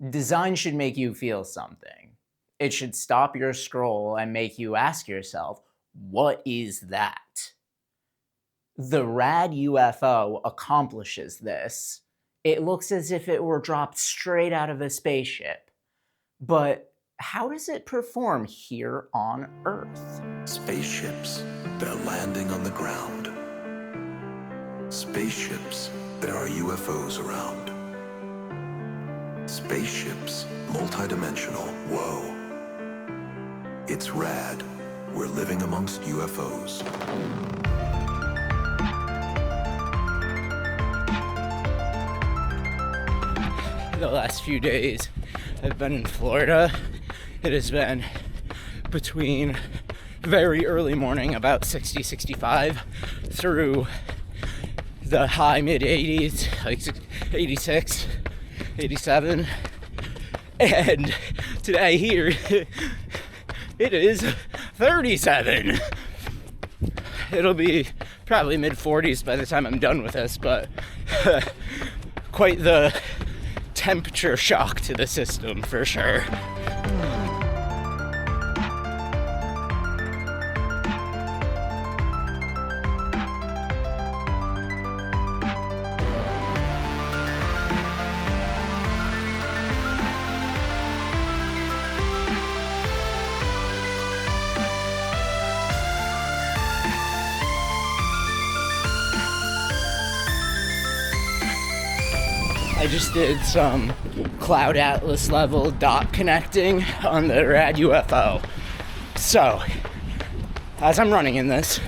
Design should make you feel something. It should stop your scroll and make you ask yourself, what is that? The RAD UFO accomplishes this. It looks as if it were dropped straight out of a spaceship. But how does it perform here on Earth? Spaceships, they're landing on the ground. Spaceships, there are UFOs around. Spaceships, multidimensional, whoa. It's rad. We're living amongst UFOs. The last few days I've been in Florida. It has been between very early morning, about 60, 65, through the high mid 80s, like 86, 87. And today here, it is 37. It'll be probably mid 40s by the time I'm done with this, but quite the temperature shock to the system for sure. I just did some Cloud Atlas level dot connecting on the RAD UFO. So, as I'm running in this,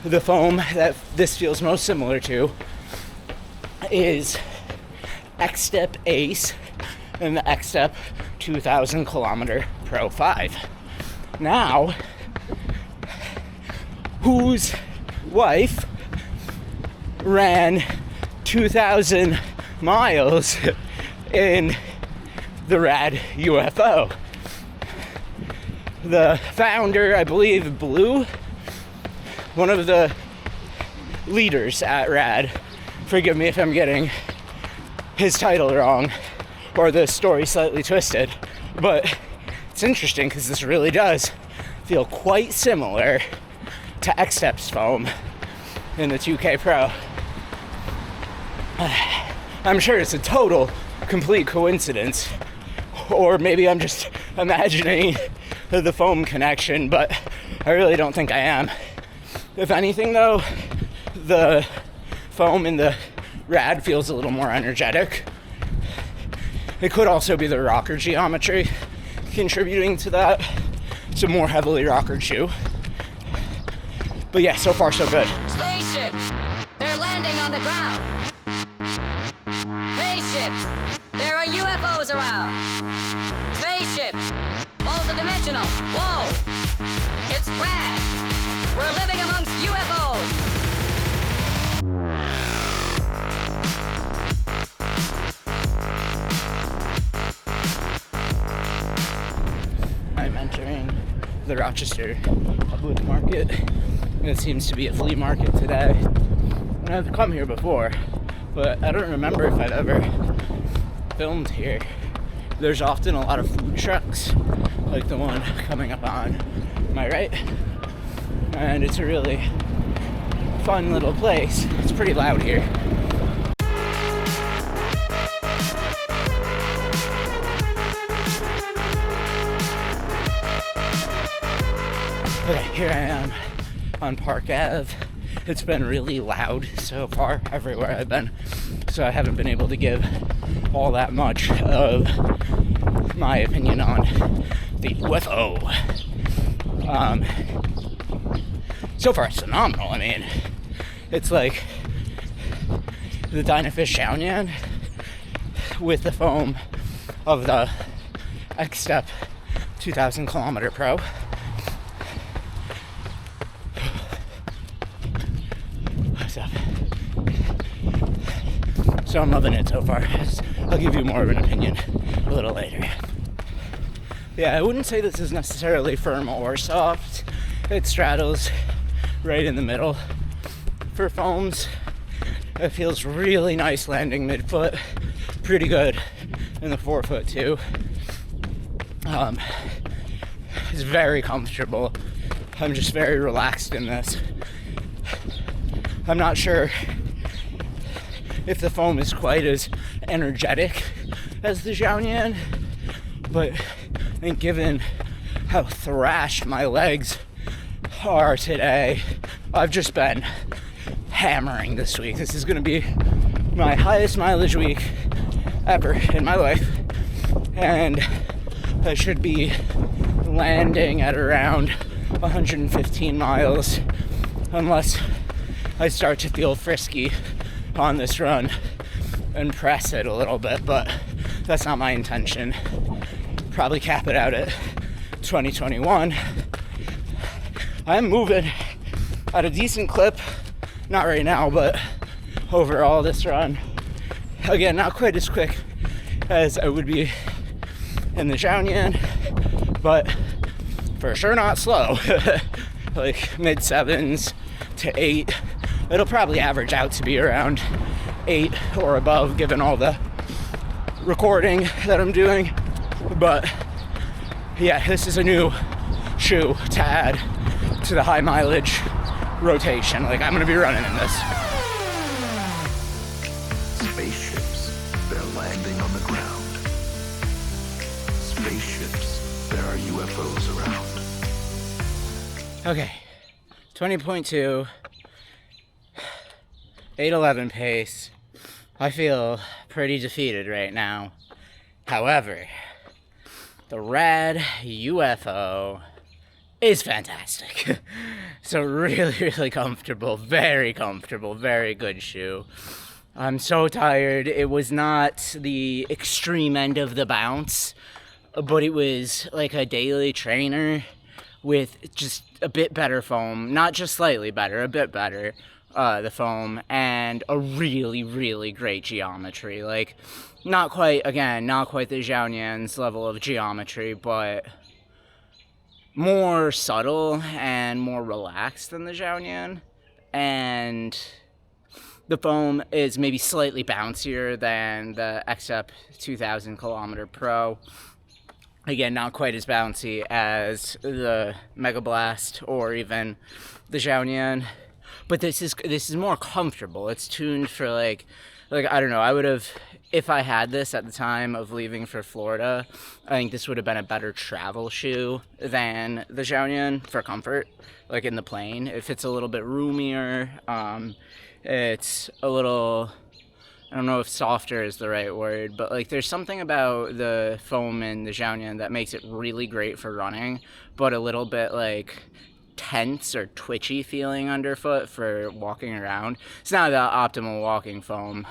the foam that this feels most similar to is X-Step Ace and the X-Step 2000 kilometer Pro 5. Now, whose wife ran 2,000 miles in the RAD UFO? The founder, I believe, Blue, one of the leaders at RAD, forgive me if I'm getting his title wrong or the story slightly twisted, but it's interesting because this really does feel quite similar to X-Step's foam in the 2K Pro. I'm sure it's a total, complete coincidence, or maybe I'm just imagining the foam connection, but I really don't think I am. If anything, though, the foam in the RAD feels a little more energetic. It could also be the rocker geometry contributing to that. It's a more heavily rockered shoe. But yeah, so far so good. Spaceships! They're landing on the ground! Spaceships! There are UFOs around! Spaceships! Multidimensional! Whoa! It's rad! We're living amongst UFOs! I'm entering the Rochester public market. It seems to be a flea market today. And I've come here before, but I don't remember if I've ever filmed here. There's often a lot of food trucks, like the one coming up on my right. And it's a really fun little place. It's pretty loud here. Okay, here I am on Park Ave. It's been really loud so far everywhere I've been, so I haven't been able to give all that much of my opinion on the UFO. So far it's phenomenal. I mean, it's like the Dynafish Xiaoyan with the foam of the X-Step 2000 kilometer Pro. So I'm loving it so far. I'll give you more of an opinion a little later. Yeah, I wouldn't say this is necessarily firm or soft. It straddles right in the middle. For foams, it feels really nice landing midfoot. Pretty good in the 4-foot too. It's very comfortable. I'm just very relaxed in this. I'm not sure if the foam is quite as energetic as the Xiaoyan, but I think given how thrashed my legs are today, I've just been hammering this week. This is going to be my highest mileage week ever in my life, and I should be landing at around 115 miles unless I start to feel frisky on this run and press it a little bit, but that's not my intention. Probably cap it out at 2021. I'm moving at a decent clip, not right now, but overall this run, again, not quite as quick as I would be in the Xiaoyan, but for sure not slow. Like mid 7s to 8. It'll probably average out to be around 8 or above given all the recording that I'm doing. But yeah, this is a new shoe to add to the high mileage rotation. Like, I'm gonna be running in this. Spaceships, they're landing on the ground. Spaceships, there are UFOs around. Okay, 20.2, 8:11 pace. I feel pretty defeated right now. However, the RAD UFO is fantastic. So really comfortable, very good shoe. I'm so tired. It was not the extreme end of the bounce, but it was like a daily trainer with just a bit better foam, not just slightly better, a bit better, the foam, and a really great geometry. Like, not quite the Xiaoyan's level of geometry, but more subtle and more relaxed than the Xiaoyan. And the foam is maybe slightly bouncier than the XUp 2000 km Pro. Again, not quite as bouncy as the Mega Blast or even the Xiaoyan, but this is more comfortable. It's tuned for like I don't know. I would have, if I had this at the time of leaving for Florida, I think this would have been a better travel shoe than the Xiaoyan for comfort, like in the plane. If it's a little bit roomier, it's a little, I don't know if softer is the right word, but like there's something about the foam in the Xiaoyan that makes it really great for running, but a little bit like tense or twitchy feeling underfoot for walking around. It's not the optimal walking foam.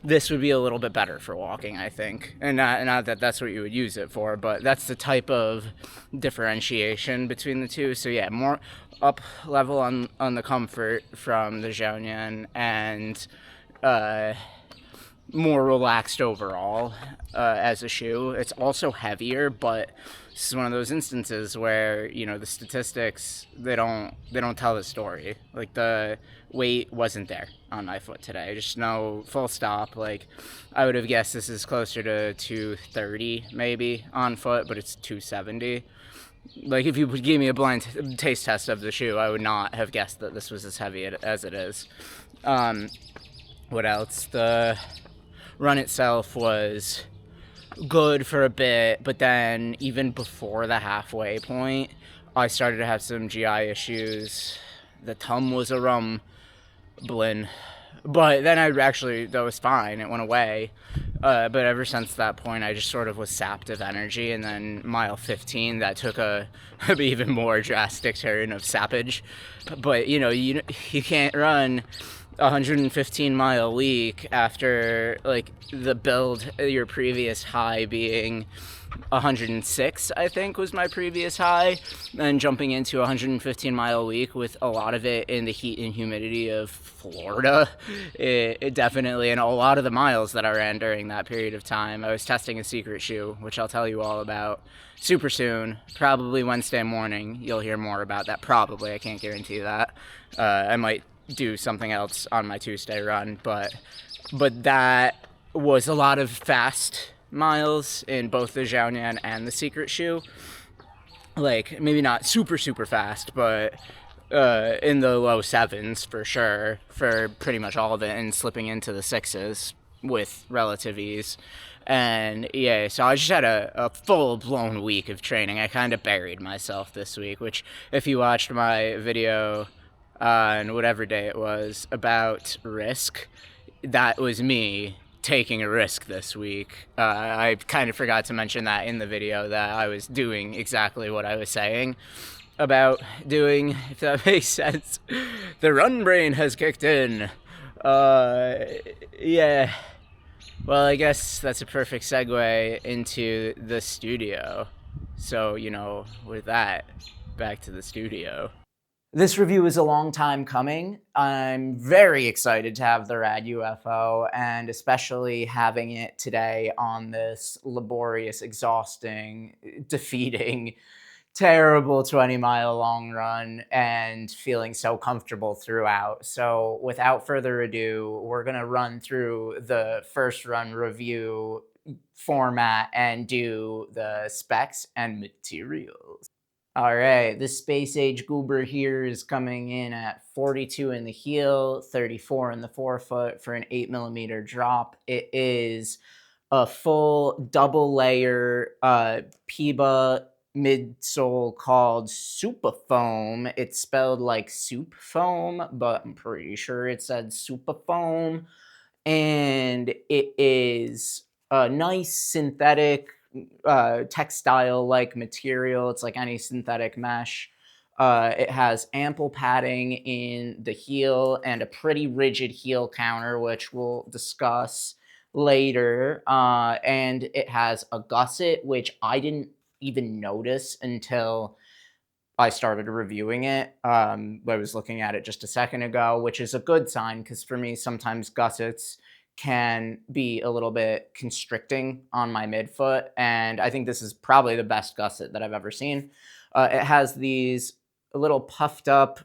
This would be a little bit better for walking, I think, and not that that's what you would use it for, but that's the type of differentiation between the two. So yeah, more up level on the comfort from the Xiaoyan, and more relaxed overall as a shoe. It's also heavier, but this is one of those instances where, you know, the statistics, they don't tell the story. Like, the weight wasn't there on my foot today. Just no, full stop. Like, I would have guessed this is closer to 230 maybe on foot, but it's 270. Like, if you gave me a blind taste test of the shoe, I would not have guessed that this was as heavy as it is. What else? The run itself was good for a bit, but then even before the halfway point, I started to have some GI issues. The tum was a rumbling, but then that was fine. It went away. But ever since that point, I just sort of was sapped of energy. And then mile 15, that took a even more drastic turn of sappage. But you can't run 115 mile week after like the build, your previous high being 106, I think was my previous high, and jumping into 115 mile week with a lot of it in the heat and humidity of Florida. It definitely, and a lot of the miles that I ran during that period of time, I was testing a secret shoe, which I'll tell you all about super soon, probably Wednesday morning. You'll hear more about that, probably. I can't guarantee that. I might do something else on my Tuesday run, but that was a lot of fast miles in both the Xiaoyan and the Secret shoe. Like, maybe not super, super fast, but in the low 7s for sure, for pretty much all of it, and slipping into the 6s with relative ease. And yeah, so I just had a full-blown week of training. I kind of buried myself this week, which if you watched my video on whatever day it was about risk, that was me taking a risk this week. I kind of forgot to mention that in the video, that I was doing exactly what I was saying about doing, if that makes sense. The run brain has kicked in. Yeah. Well, I guess that's a perfect segue into the studio. So, with that, back to the studio. This review is a long time coming. I'm very excited to have the RAD UFO, and especially having it today on this laborious, exhausting, defeating, terrible 20-mile long run, and feeling so comfortable throughout. So without further ado, we're going to run through the first run review format and do the specs and materials. All right, this space age goober here is coming in at 42 in the heel, 34 in the forefoot for an 8mm drop. It is a full double layer PIBA midsole called Superfoam. It's spelled like soup foam, but I'm pretty sure it said Superfoam. And it is a nice synthetic textile-like material. It's like any synthetic mesh. It has ample padding in the heel and a pretty rigid heel counter, which we'll discuss later. And it has a gusset, which I didn't even notice until I started reviewing it. I was looking at it just a second ago, which is a good sign, because for me, sometimes gussets can be a little bit constricting on my midfoot, and I think this is probably the best gusset that I've ever seen. It has these little puffed up,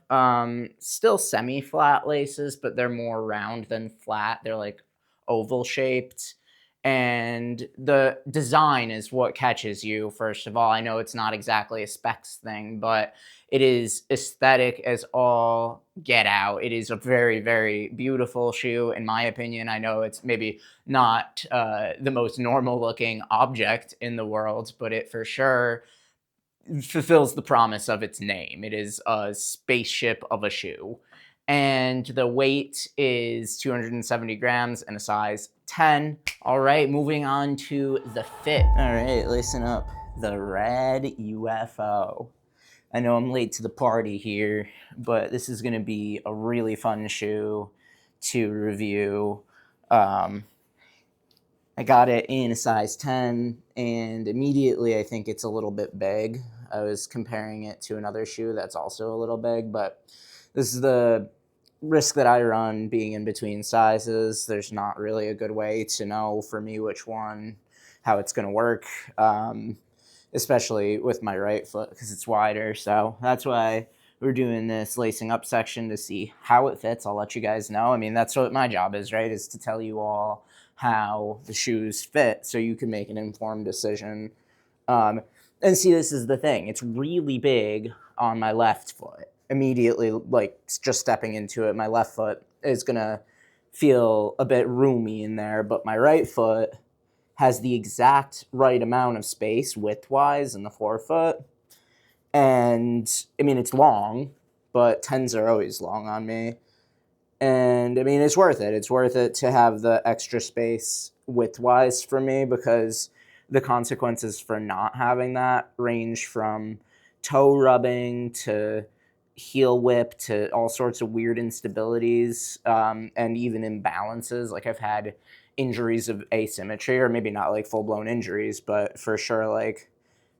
still semi-flat laces, but they're more round than flat. They're like oval shaped, and the design is what catches you, first of all. I know it's not exactly a specs thing, but it is aesthetic as all get out. It is a very, very beautiful shoe, in my opinion. I know it's maybe not the most normal looking object in the world, but it for sure fulfills the promise of its name. It is a spaceship of a shoe. And the weight is 270 grams and a size 10. All right, moving on to the fit. All right, listen up. The RAD UFO. I know I'm late to the party here, but this is going to be a really fun shoe to review. I got it in a size 10, and immediately I think it's a little bit big. I was comparing it to another shoe that's also a little big, but this is the risk that I run, being in between sizes. There's not really a good way to know for me which one, how it's going to work, especially with my right foot because it's wider. So that's why we're doing this lacing up section to see how it fits. I'll let you guys know. I mean, that's what my job is, right? Is to tell you all how the shoes fit so you can make an informed decision. And see, this is the thing. It's really big on my left foot. Immediately, like just stepping into it, my left foot is going to feel a bit roomy in there, but my right foot has the exact right amount of space width-wise in the forefoot. And, I mean, it's long, but 10s are always long on me. And, I mean, it's worth it. It's worth it to have the extra space width-wise for me, because the consequences for not having that range from toe rubbing to heel whip to all sorts of weird instabilities, and even imbalances. Like, I've had injuries of asymmetry, or maybe not like full-blown injuries, but for sure like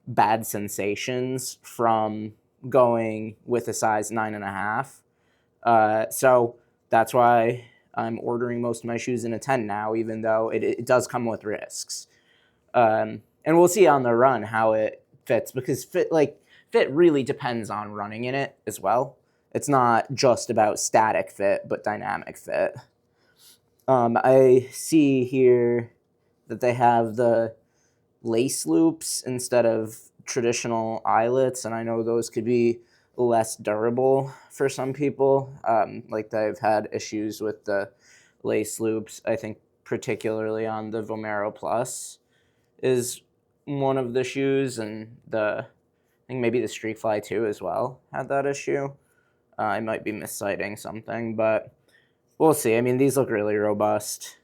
bad sensations from going with a size 9.5. So that's why I'm ordering most of my shoes in a 10 now, even though it does come with risks. And we'll see on the run how it fits, because fit really depends on running in it as well. It's not just about static fit, but dynamic fit. I see here that they have the lace loops instead of traditional eyelets, and I know those could be less durable for some people. Like they've had issues with the lace loops. I think particularly on the Vomero Plus is one of the shoes, and I think maybe the Streak Fly 2 as well had that issue. I might be misciting something, but we'll see. I mean, these look really robust.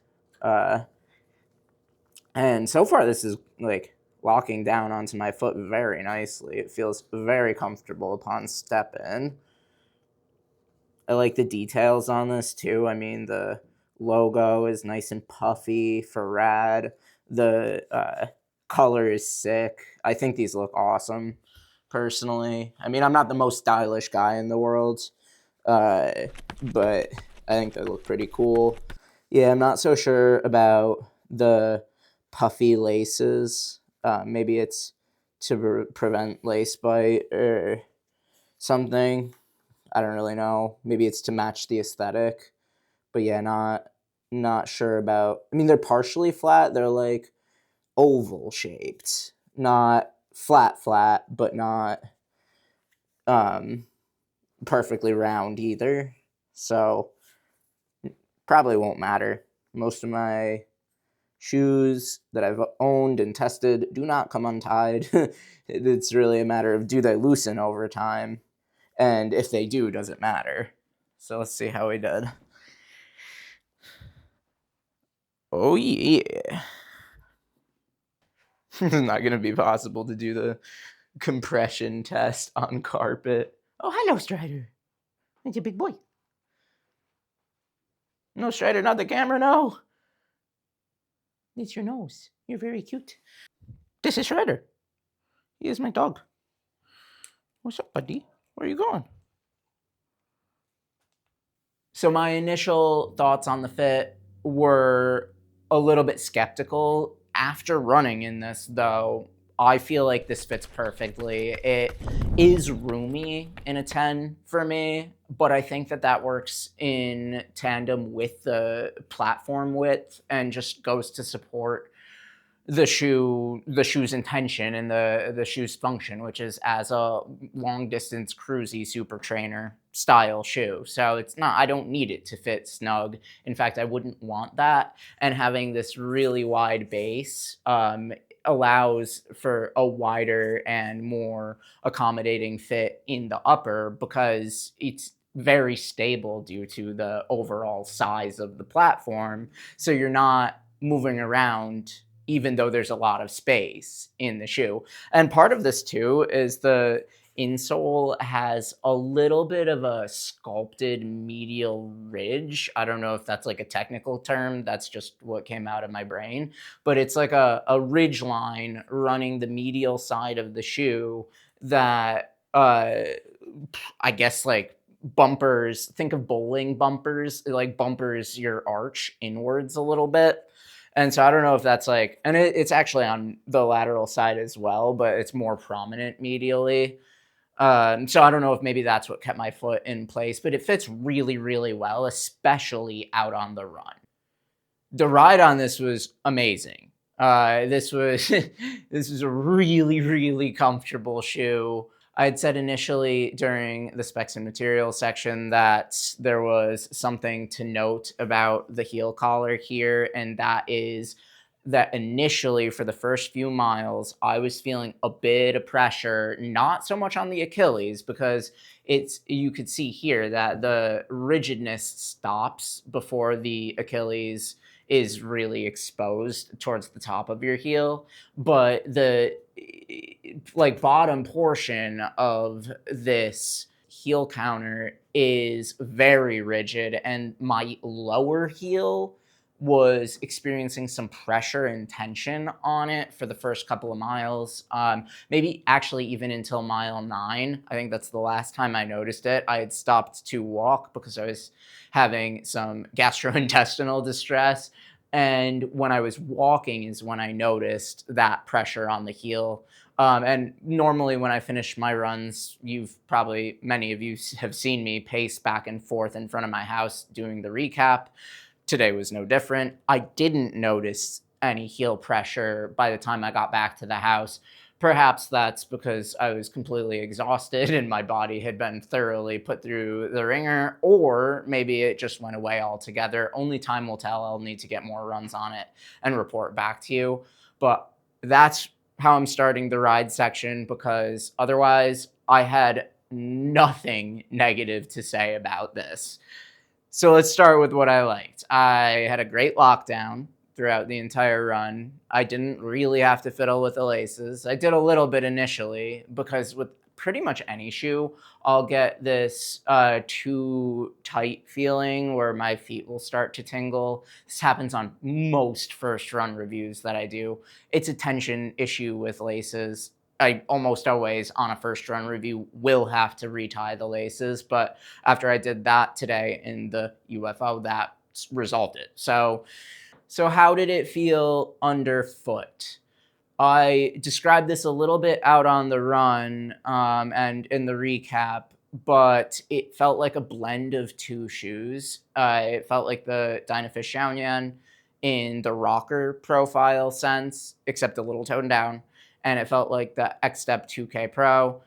And so far, this is like locking down onto my foot very nicely. It feels very comfortable upon step in. I like the details on this too. I mean, the logo is nice and puffy for RAD. The color is sick. I think these look awesome, personally. I mean, I'm not the most stylish guy in the world, but I think they look pretty cool. Yeah, I'm not so sure about the puffy laces. Maybe it's to prevent lace bite or something. I don't really know. Maybe it's to match the aesthetic. But yeah, not sure about. I mean, they're partially flat. They're like oval shaped, not flat, but not perfectly round either. So probably won't matter. Most of my shoes that I've owned and tested do not come untied. It's really a matter of, do they loosen over time? And if they do, does it matter? So let's see how we did. Oh yeah. It's not going to be possible to do the compression test on carpet. Oh, hello, Strider. It's a big boy. No, Strider, not the camera, no. It's your nose. You're very cute. This is Shredder. He is my dog. What's up, buddy? Where are you going? So my initial thoughts on the fit were a little bit skeptical. After running in this, though, I feel like this fits perfectly. It is roomy in a 10 for me, but I think that works in tandem with the platform width and just goes to support the shoe's intention and the shoe's function, which is as a long distance cruisy super trainer style shoe. So it's not, I don't need it to fit snug. In fact, I wouldn't want that. And having this really wide base allows for a wider and more accommodating fit in the upper, because it's very stable due to the overall size of the platform. So you're not moving around even though there's a lot of space in the shoe. And part of this too is the insole has a little bit of a sculpted medial ridge. I don't know if that's like a technical term. That's just what came out of my brain. But it's like a ridge line running the medial side of the shoe that I guess like bumpers, think of bowling bumpers, like bumpers your arch inwards a little bit. And so I don't know if that's like, and it's actually on the lateral side as well, but it's more prominent medially. So I don't know if maybe that's what kept my foot in place, but it fits really, really well, especially out on the run. The ride on this was amazing. This was this was a really, really comfortable shoe. I had said initially during the specs and materials section that there was something to note about the heel collar here, and that is that initially for the first few miles, I was feeling a bit of pressure, not so much on the Achilles, because you could see here that the rigidness stops before the Achilles is really exposed towards the top of your heel, but the like bottom portion of this heel counter is very rigid, and my lower heel was experiencing some pressure and tension on it for the first couple of miles, maybe actually even until mile 9. I think that's the last time I noticed it. I had stopped to walk because I was having some gastrointestinal distress, and when I was walking is when I noticed that pressure on the heel. And normally when I finish my runs, many of you have seen me pace back and forth in front of my house doing the recap. Today was no different. I didn't notice any heel pressure by the time I got back to the house. Perhaps that's because I was completely exhausted and my body had been thoroughly put through the ringer, or maybe it just went away altogether. Only time will tell. I'll need to get more runs on it and report back to you. But that's how I'm starting the ride section, because otherwise I had nothing negative to say about this. So let's start with what I liked. I had a great lockdown throughout the entire run. I didn't really have to fiddle with the laces. I did a little bit initially because with pretty much any shoe, I'll get this too tight feeling where my feet will start to tingle. This happens on most first run reviews that I do. It's a tension issue with laces. I almost always on a first run review will have to retie the laces, but after I did that today in the UFO, that resulted. So how did it feel underfoot? I described this a little bit out on the run and in the recap, but it felt like a blend of two shoes. It felt like the Dynafish Xiaoyan in the rocker profile sense, except a little toned down. And it felt like the X-Step 2K Pro,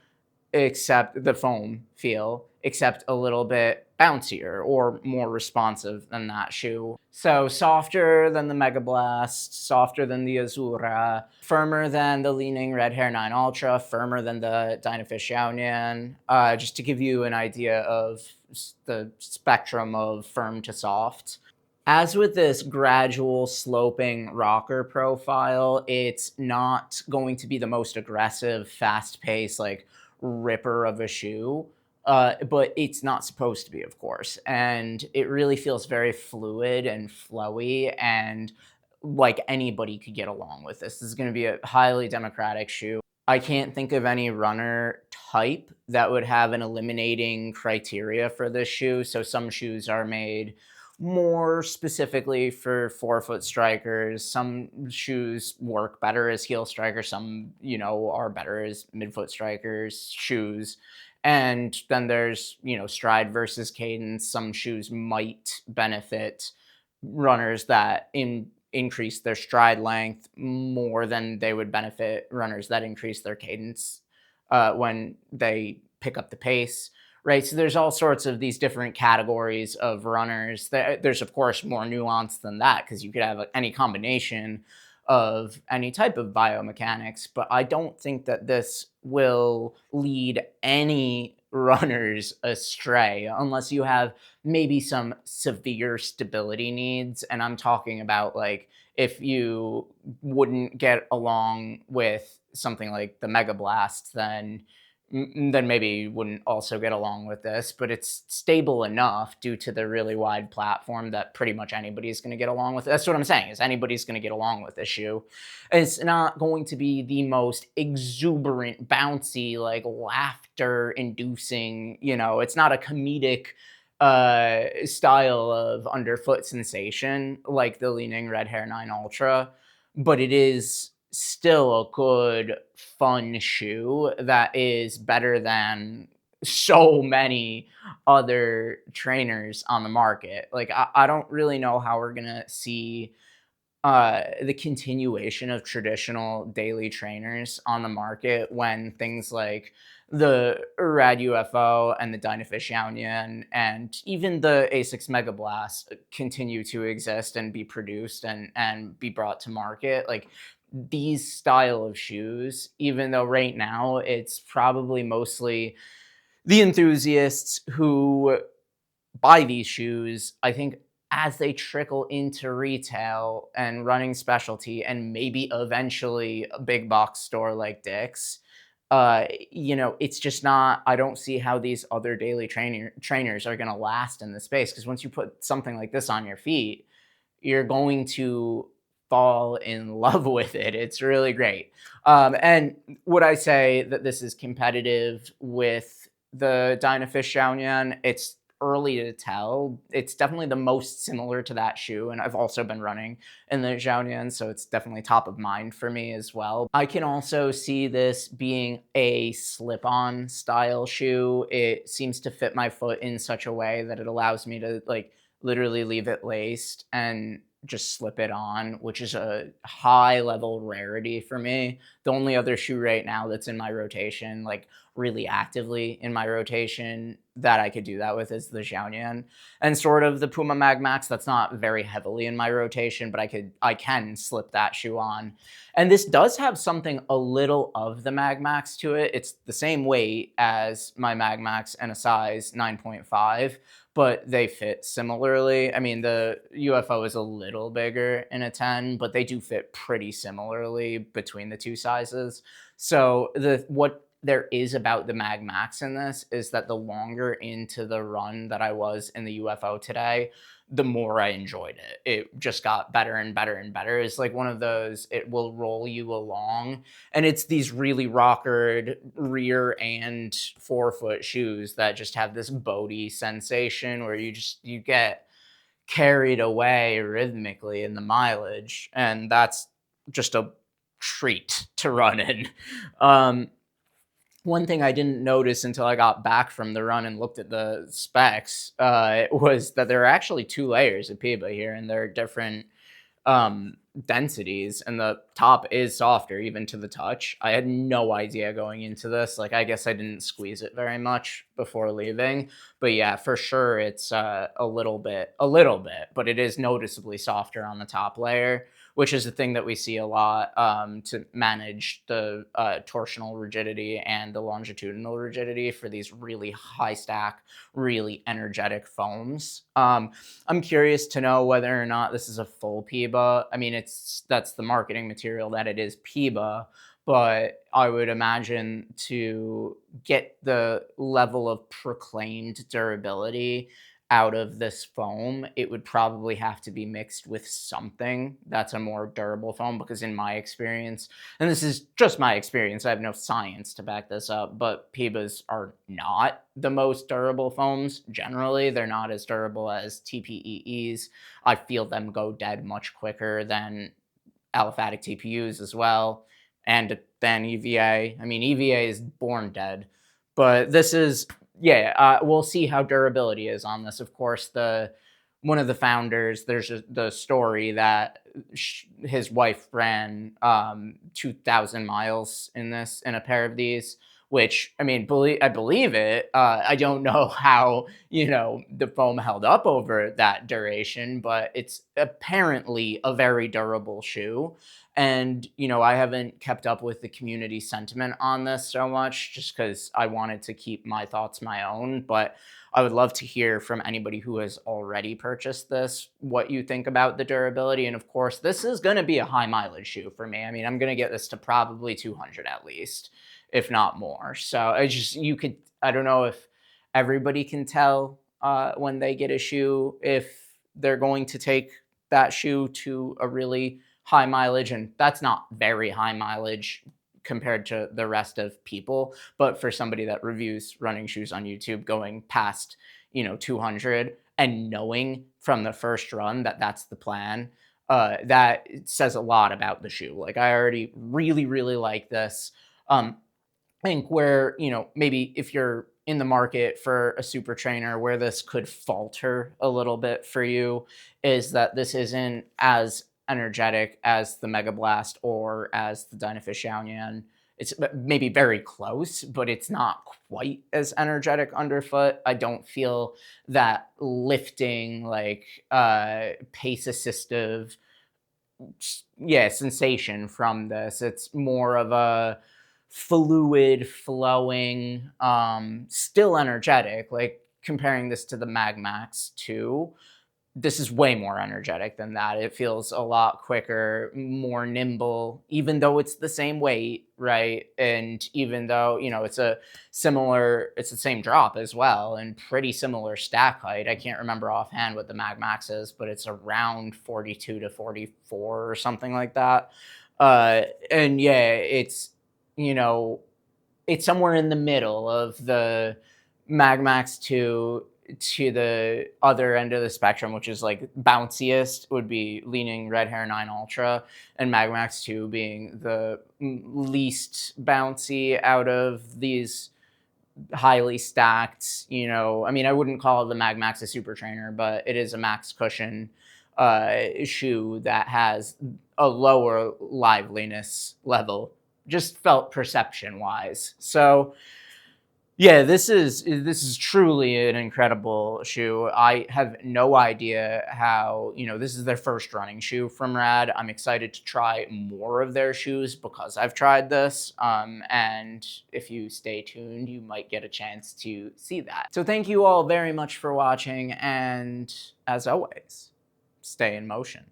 except the foam feel, except a little bit bouncier or more responsive than that shoe. So softer than the Mega Blast, softer than the Azura, firmer than the Leaning Red Hair 9 Ultra, firmer than the Dynafish Xiaoyan, just to give you an idea of the spectrum of firm to soft. As with this gradual sloping rocker profile, it's not going to be the most aggressive, fast-paced, like ripper of a shoe, but it's not supposed to be, of course. And it really feels very fluid and flowy, and like anybody could get along with this. This is going to be a highly democratic shoe. I can't think of any runner type that would have an eliminating criteria for this shoe. So some shoes are made more specifically for forefoot strikers. Some shoes work better as heel strikers. Some, are better as midfoot strikers shoes. And then there's, stride versus cadence. Some shoes might benefit runners that increase their stride length more than they would benefit runners that increase their cadence when they pick up the pace. Right, so there's all sorts of these different categories of runners. There's, of course, more nuance than that, because you could have any combination of any type of biomechanics, but I don't think that this will lead any runners astray unless you have maybe some severe stability needs. And I'm talking about, like, if you wouldn't get along with something like the Mega Blast, then maybe you wouldn't also get along with this, but it's stable enough due to the really wide platform that pretty much anybody's going to get along with it. That's what I'm saying, is anybody's going to get along with this shoe. It's not going to be the most exuberant, bouncy, like laughter-inducing, it's not a comedic style of underfoot sensation like the Leaning Red Hair 9 Ultra, but it is still a good, fun shoe that is better than so many other trainers on the market. Like, I don't really know how we're gonna see the continuation of traditional daily trainers on the market when things like the RAD UFO and the Dynafish Xiaoyan and even the A6 Mega Blast continue to exist and be produced and be brought to market. Like, these style of shoes, even though right now it's probably mostly the enthusiasts who buy these shoes, I think as they trickle into retail and running specialty and maybe eventually a big box store like Dick's, it's just not, I don't see how these other daily trainers are going to last in the space, because once you put something like this on your feet, you're going to fall in love with it. It's really great. And would I say that this is competitive with the Dynafish Xiaoyan? It's early to tell. It's definitely the most similar to that shoe, and I've also been running in the Xiaoyan, so it's definitely top of mind for me as well. I can also see this being a slip-on style shoe. It seems to fit my foot in such a way that it allows me to, like, literally leave it laced and just slip it on, which is a high level rarity for me. The only other shoe right now that's in my rotation, like really actively in my rotation, that I could do that with is the Xiaoyan. And sort of the Puma Mag Max, that's not very heavily in my rotation, but I can slip that shoe on. And this does have something a little of the Mag Max to it. It's the same weight as my Mag Max and a size 9.5, but they fit similarly. I mean, the UFO is a little bigger in a 10, but they do fit pretty similarly between the two sizes. So what there is about the Mag Max in this is that the longer into the run that I was in the UFO today, the more I enjoyed it. It just got better and better and better. It's like one of those, it will roll you along. And it's these really rockered rear and forefoot shoes that just have this boaty sensation where you get carried away rhythmically in the mileage. And that's just a treat to run in. One thing I didn't notice until I got back from the run and looked at the specs was that there are actually 2 layers of PIBA here, and they're different densities, and the top is softer even to the touch. I had no idea going into this. Like, I guess I didn't squeeze it very much before leaving, but yeah, for sure it's a little bit, but it is noticeably softer on the top layer, which is a thing that we see a lot to manage the torsional rigidity and the longitudinal rigidity for these really high stack, really energetic foams. I'm curious to know whether or not this is a full PIBA. I mean, that's the marketing material that it is PIBA, but I would imagine to get the level of proclaimed durability out of this foam, it would probably have to be mixed with something that's a more durable foam, because in my experience, and this is just my experience, I have no science to back this up, but PIBAs are not the most durable foams. Generally, they're not as durable as TPEEs. I feel them go dead much quicker than aliphatic TPUs as well, and then EVA. I mean, EVA is born dead, but this is, yeah, we'll see how durability is on this. Of course, one of the founders, there's the story that his wife ran 2,000 miles in a pair of these, which, I mean, I believe it. I don't know how, the foam held up over that duration, but it's apparently a very durable shoe. And, I haven't kept up with the community sentiment on this so much just because I wanted to keep my thoughts my own. But I would love to hear from anybody who has already purchased this, what you think about the durability. And of course, this is going to be a high mileage shoe for me. I mean, I'm going to get this to probably 200 at least, if not more. So I don't know if everybody can tell when they get a shoe, if they're going to take that shoe to a really high mileage, and that's not very high mileage compared to the rest of people, but for somebody that reviews running shoes on YouTube, going past 200 and knowing from the first run that that's the plan, that says a lot about the shoe. Like, I already really, really like this. I think where, maybe if you're in the market for a super trainer, where this could falter a little bit for you is that this isn't as energetic as the Mega Blast or as the Dynafish Xiaoyan. It's maybe very close, but it's not quite as energetic underfoot. I don't feel that lifting, like pace assistive, sensation from this. It's more of a fluid flowing, still energetic, like comparing this to the Mag Max 2. This is way more energetic than that. It feels a lot quicker, more nimble, even though it's the same weight, right? And even though, it's the same drop as well, and pretty similar stack height. I can't remember offhand what the Mag Max is, but it's around 42 to 44 or something like that. And yeah, it's somewhere in the middle of the Mag Max 2 to the other end of the spectrum, which is like bounciest, would be leaning Red Hare 9 Ultra, and Mag Max 2 being the least bouncy out of these highly stacked. I mean, I wouldn't call the Mag Max a super trainer, but it is a max cushion shoe that has a lower liveliness level, just felt perception wise. So yeah, this is truly an incredible shoe. I have no idea how, this is their first running shoe from RAD. I'm excited to try more of their shoes because I've tried this. And if you stay tuned, you might get a chance to see that. So thank you all very much for watching, and as always, stay in motion.